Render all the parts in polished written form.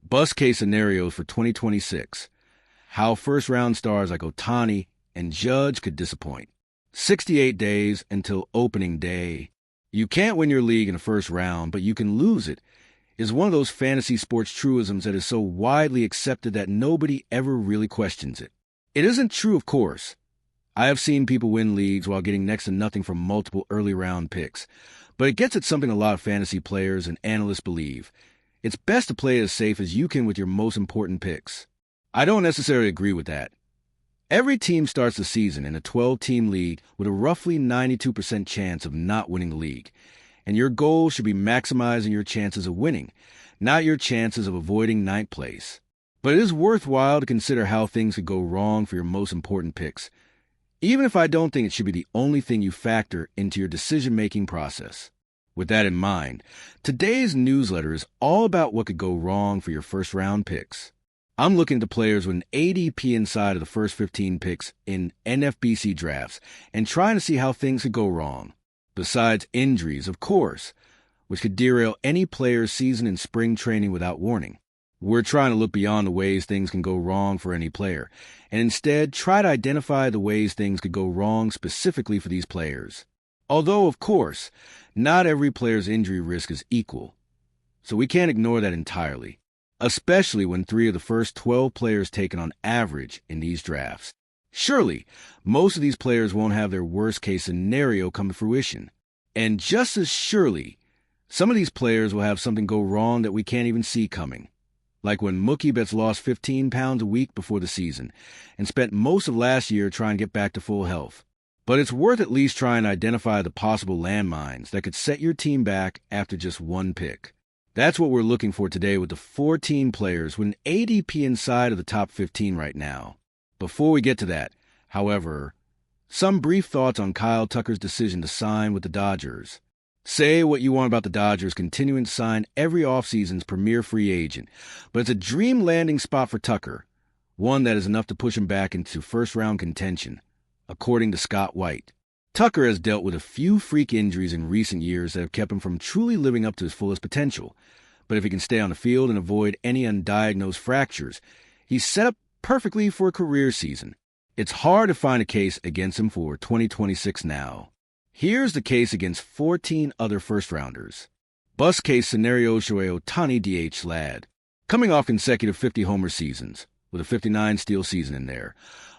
Bust case scenarios for 2026. How first-round stars like Ohtani and Judge could disappoint. 68 days until opening day. You can't win your league in the first round, but you can lose it, is one of those fantasy sports truisms that is so widely accepted that nobody ever really questions it. It isn't true, of course. I have seen people win leagues while getting next to nothing from multiple early-round picks, but it gets at something a lot of fantasy players and analysts believe. It's best to play as safe as you can with your most important picks. I don't necessarily agree with that. Every team starts the season in a 12-team league with a roughly 92% chance of not winning the league, and your goal should be maximizing your chances of winning, not your chances of avoiding ninth place. But it is worthwhile to consider how things could go wrong for your most important picks, even if I don't think it should be the only thing you factor into your decision-making process. With that in mind, today's newsletter is all about what could go wrong for your first-round picks. I'm looking to players with an ADP inside of the first 15 picks in NFBC drafts and trying to see how things could go wrong. Besides injuries, of course, which could derail any player's season in spring training without warning. We're trying to look beyond the ways things can go wrong for any player, and instead try to identify the ways things could go wrong specifically for these players. Although, of course, not every player's injury risk is equal, so we can't ignore that entirely, especially when 3 of the first 12 players taken on average in these drafts. Surely, most of these players won't have their worst-case scenario come to fruition, and just as surely, some of these players will have something go wrong that we can't even see coming. Like when Mookie Betts lost 15 pounds a week before the season and spent most of last year trying to get back to full health. But it's worth at least trying to identify the possible landmines that could set your team back after just one pick. That's what we're looking for today with the 14 players with an ADP inside of the top 15 right now. Before we get to that, however, some brief thoughts on Kyle Tucker's decision to sign with the Dodgers. Say what you want about the Dodgers continuing to sign every offseason's premier free agent, but it's a dream landing spot for Tucker, one that is enough to push him back into first-round contention, according to Scott White. Tucker has dealt with a few freak injuries in recent years that have kept him from truly living up to his fullest potential, but if he can stay on the field and avoid any undiagnosed fractures, he's set up perfectly for a career season. It's hard to find a case against him for 2026 now. Here's the case against 14 other first-rounders. Bust case scenarios show a Ohtani DH lad. Coming off consecutive 50-homer seasons, with a 59-steal season in there,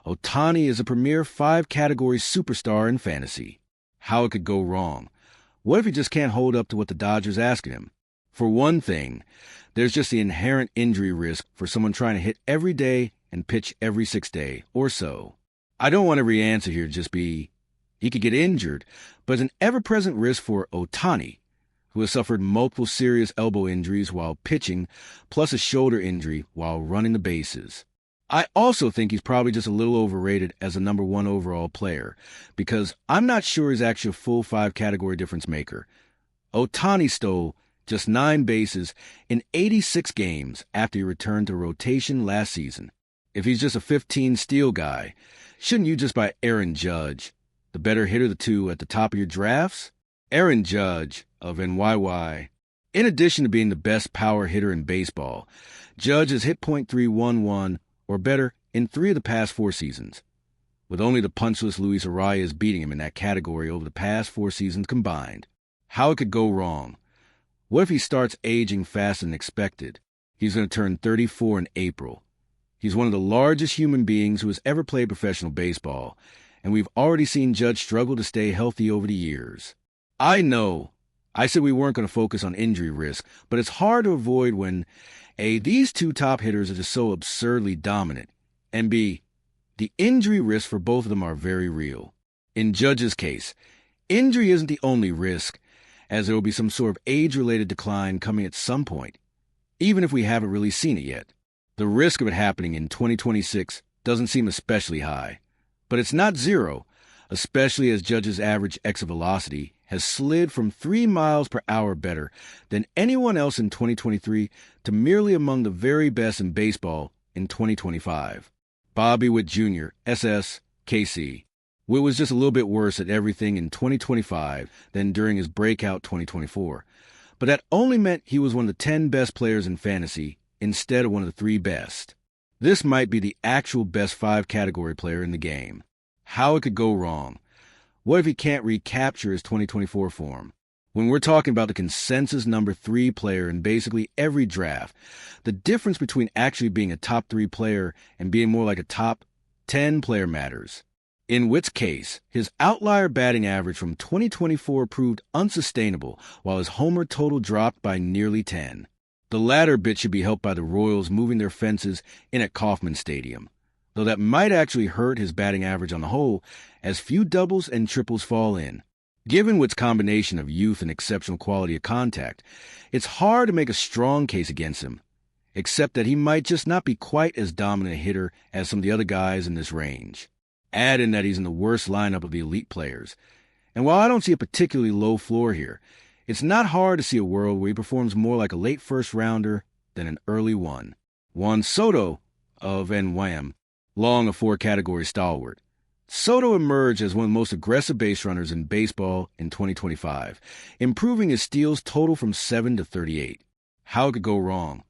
Ohtani is a premier 5-category superstar in fantasy. How it could go wrong? What if he just can't hold up to what the Dodgers asking him? For one thing, there's just the inherent injury risk for someone trying to hit every day and pitch every 6th day or so. I don't want every answer here to just be, he could get injured, but it's an ever-present risk for Ohtani, who has suffered multiple serious elbow injuries while pitching, plus a shoulder injury while running the bases. I also think he's probably just a little overrated as a number 1 overall player, because I'm not sure he's actually a full 5-category difference maker. Ohtani stole just 9 bases in 86 games after he returned to rotation last season. If he's just a 15-steal guy, shouldn't you just buy Aaron Judge, the better hitter of the two at the top of your drafts? Aaron Judge of NYY. In addition to being the best power hitter in baseball, Judge has hit .311 or better in 3 of the past 4 seasons, with only the punchless Luis Arias beating him in that category over the past 4 seasons combined. How it could go wrong? What if he starts aging faster than expected? He's going to turn 34 in April. He's one of the largest human beings who has ever played professional baseball, and we've already seen Judge struggle to stay healthy over the years. I know I said we weren't going to focus on injury risk, but it's hard to avoid when A, these 2 top hitters are just so absurdly dominant, and B, the injury risks for both of them are very real. In Judge's case, injury isn't the only risk, as there will be some sort of age-related decline coming at some point, even if we haven't really seen it yet. The risk of it happening in 2026 doesn't seem especially high, but it's not zero, especially as Judge's average exit velocity has slid from 3 miles per hour better than anyone else in 2023 to merely among the very best in baseball in 2025. Bobby Witt Jr., SS, KC. Witt was just a little bit worse at everything in 2025 than during his breakout 2024, but that only meant he was one of the 10 best players in fantasy instead of one of the 3 best. This might be the actual best 5 category player in the game. How it could go wrong. What if he can't recapture his 2024 form? When we're talking about the consensus number 3 player in basically every draft, the difference between actually being a top 3 player and being more like a top 10 player matters. In which case, his outlier batting average from 2024 proved unsustainable while his homer total dropped by nearly 10. The latter bit should be helped by the Royals moving their fences in at Kauffman Stadium, though that might actually hurt his batting average on the whole, as few doubles and triples fall in. Given Witt's combination of youth and exceptional quality of contact, it's hard to make a strong case against him, except that he might just not be quite as dominant a hitter as some of the other guys in this range. Add in that he's in the worst lineup of the elite players. And while I don't see a particularly low floor here, it's not hard to see a world where he performs more like a late first-rounder than an early one. Juan Soto of NWAM, long a 4-category stalwart. Soto emerged as one of the most aggressive base runners in baseball in 2025, improving his steals total from 7 to 38. How it could go wrong?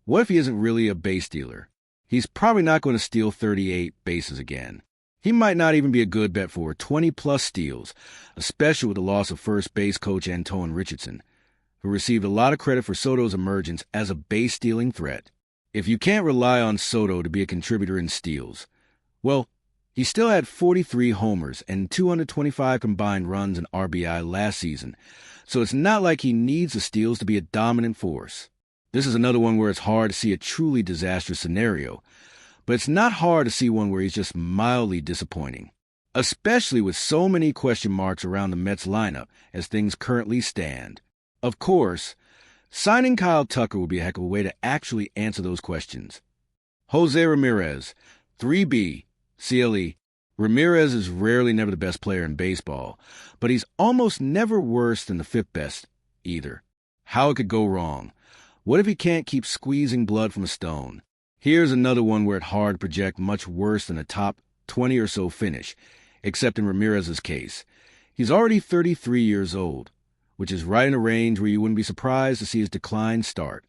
What if he isn't really a base stealer? He's probably not going to steal 38 bases again. He might not even be a good bet for 20-plus steals, especially with the loss of first base coach Antoine Richardson, who received a lot of credit for Soto's emergence as a base-stealing threat. If you can't rely on Soto to be a contributor in steals, well, he still had 43 homers and 225 combined runs and RBI last season, so it's not like he needs the steals to be a dominant force. This is another one where it's hard to see a truly disastrous scenario, but it's not hard to see one where he's just mildly disappointing, especially with so many question marks around the Mets lineup as things currently stand. Of course, signing Kyle Tucker would be a heck of a way to actually answer those questions. Jose Ramirez, 3B, CLE. Ramirez is rarely never the best player in baseball, but he's almost never worse than the 5th best either. How it could go wrong? What if he can't keep squeezing blood from a stone? Here's another one where it's hard to project much worse than a top 20 or so finish, except in Ramirez's case. He's already 33 years old, which is right in a range where you wouldn't be surprised to see his decline start.